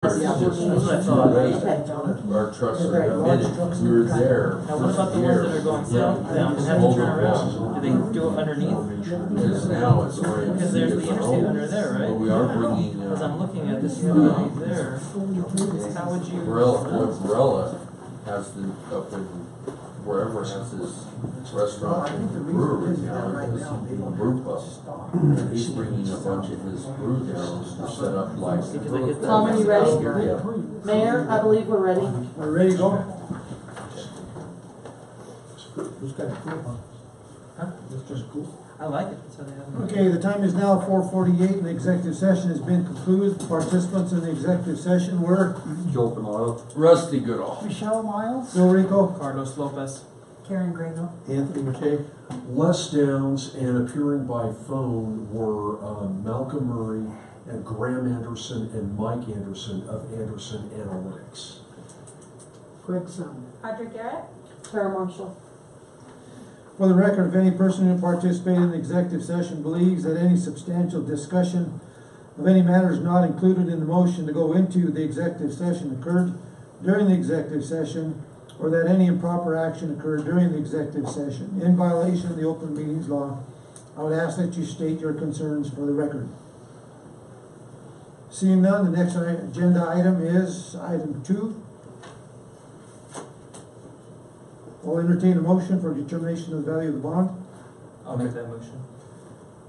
That's what I thought. Okay. Our trucks are committed, we were there. Now what about the ones that are going southbound and have to turn around? Do they do it underneath? Because now it's oriented. Because there's the interstate under there, But right? we are bringing, Because I'm looking at this right there. How would you? Varela has the, up in, wherever has his restaurant and brewery now, his brew pub. And he's bringing a bunch of his brew down to set up like. Tom, are you ready? Yeah. Mayor, I believe we're ready. We're ready to go? This kind of cool, Huh? That's just cool. I like it. That's how they have it. Okay, the time is now 4:48 and the executive session has been concluded. Participants in the executive session were Joe Canado. Rusty Goodall. Michelle Miles, Bill Rico, Carlos Lopez. Karen Grego. Anthony McKay. Les Downs, and appearing by phone were Malcolm Murray and Graham Anderson and Mike Anderson of Anderson Analytics. Craig Sam. Audrey Garrett. Tara Marshall. For the record, if any person who participated in the executive session believes that any substantial discussion of any matters not included in the motion to go into the executive session occurred during the executive session, or that any improper action occurred during the executive session in violation of the open meetings law, I would ask that you state your concerns for the record. Seeing none, the next agenda item is item 2. I'll entertain a motion for determination of the value of the bond. I'll make that motion.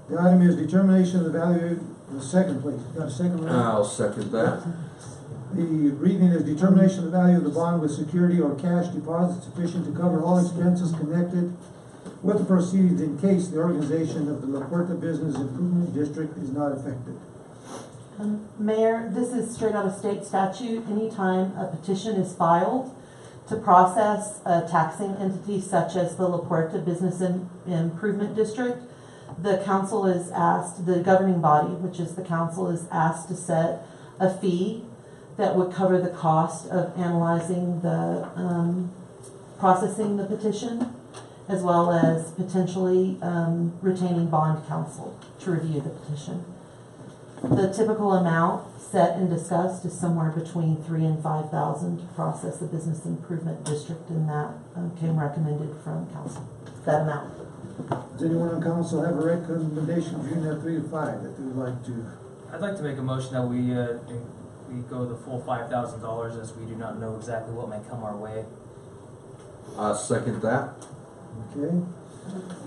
The item is determination of the value, the second, please. Got a second, Ron? I'll second that. The reading is determination of the value of the bond with security or cash deposit sufficient to cover all expenses connected with the proceedings in case the organization of the La Puerta Business Improvement District is not affected. Mayor, this is straight out of state statute. Anytime a petition is filed to process a taxing entity such as the La Puerta Business Improvement District, the council is asked, the governing body, which is the council, is asked to set a fee that would cover the cost of analyzing the, processing the petition, as well as potentially retaining bond counsel to review the petition. The typical amount set and discussed is somewhere between $3,000 and $5,000 to process the business improvement district, and that came recommended from council, that amount. Does anyone on council have a recommendation between that 3 to 5 that they would like to? I'd like to make a motion that we go the full $5,000 as we do not know exactly what may come our way. I'll second that. Okay,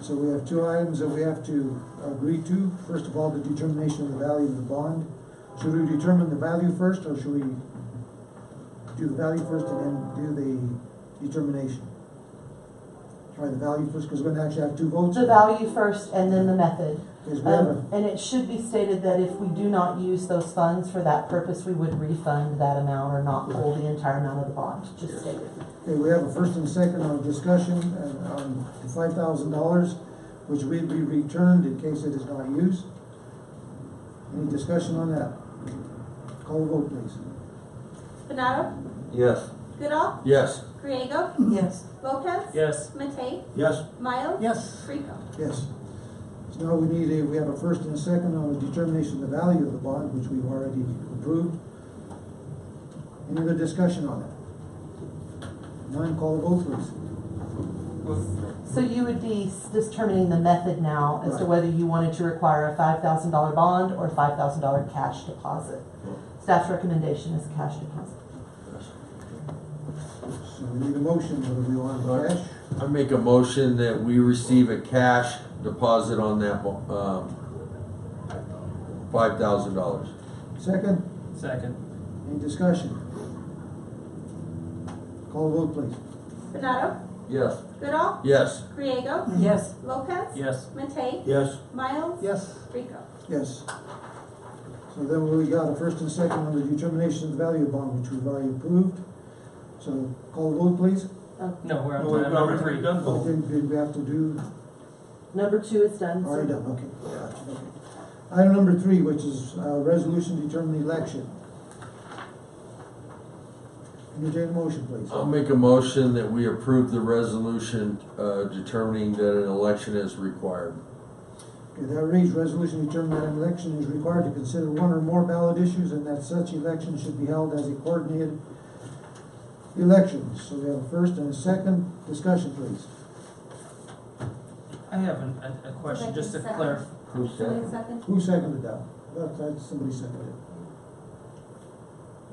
so we have 2 items that we have to agree to. First of all, the determination of the value of the bond. Should we determine the value first, or should we do the value first and then do the determination? Try the value first, because we're going to actually have 2 votes. The value first and then the method. Because we have a, And it should be stated that if we do not use those funds for that purpose, we would refund that amount or not hold the entire amount of the bond, just stated. okay, we have a first and second on discussion on the $5,000, which will be returned in case it is not used. Any discussion on that? Call the vote, please. Donato. Yes. Goodall. Yes. Griego. Yes. Lopez. Yes. Matei. Yes. Miles. Yes. Rico. Yes. So now we have a first and a second on the determination of the value of the bond, which we've already approved. Any other discussion on it? None, call the vote, please. So you would be determining the method now as to Right. whether you wanted to require a $5,000 bond or $5,000 cash deposit. Staff's recommendation is cash deposit. So we need a motion whether we want cash. I make a motion that we receive a cash deposit on that, $5,000. Second, Second. any discussion? Call the vote, please. Donato. Yes. Goodall. Yes. Griego. Yes. Lopez. Yes. Matei. Yes. Miles. Yes. Rico. Yes. So then we got a first and second on the determination of the value of bond, which we've already approved. So call the vote, please. No, we're on to number 3. Did we have to do? Number 2 is done. sir. Already done, okay. Gotcha, okay. Item number 3, which is resolution determining the election. Entertain a motion, please. I'll make a motion that we approve the resolution determining that an election is required. Okay, that reads, resolution determining that an election is required to consider one or more ballot issues and that such election should be held as a coordinated election. So we have a first and a second. Discussion, please. I have a question, just to clarify. Who said? second? Who seconded that? Somebody seconded it.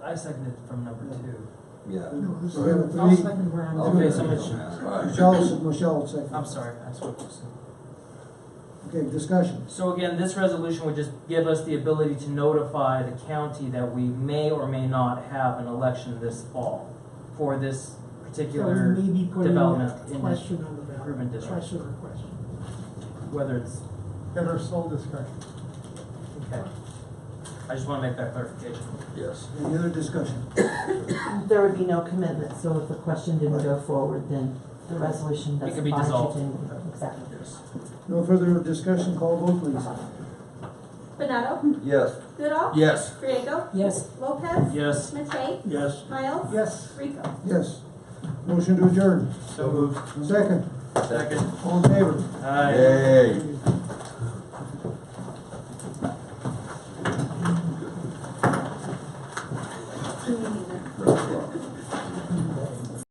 I seconded from number two. Yeah. So we have a three. Okay, so Michelle seconded. I'm sorry, I spoke too soon. Okay, discussion. So again, this resolution would just give us the ability to notify the county that we may or may not have an election this fall for this particular development in the Question on the ballot. improvement district, Question or question. whether it's, At our sole discretion. okay. I just wanna make that clarification. Yes. Any other discussion? There would be no commitment, so if the question didn't go forward, then the resolution It doesn't could be bind you dissolved. to anything. Exactly. Yes. No further discussion, call vote please. Benado, Yes. Goodall, Yes. Griego, Yes. Lopez, Yes. Matei, Yes. Miles, Yes. Rico. Yes. Motion to adjourn. So moved. Second. Second. All in favor? Aye. Yay.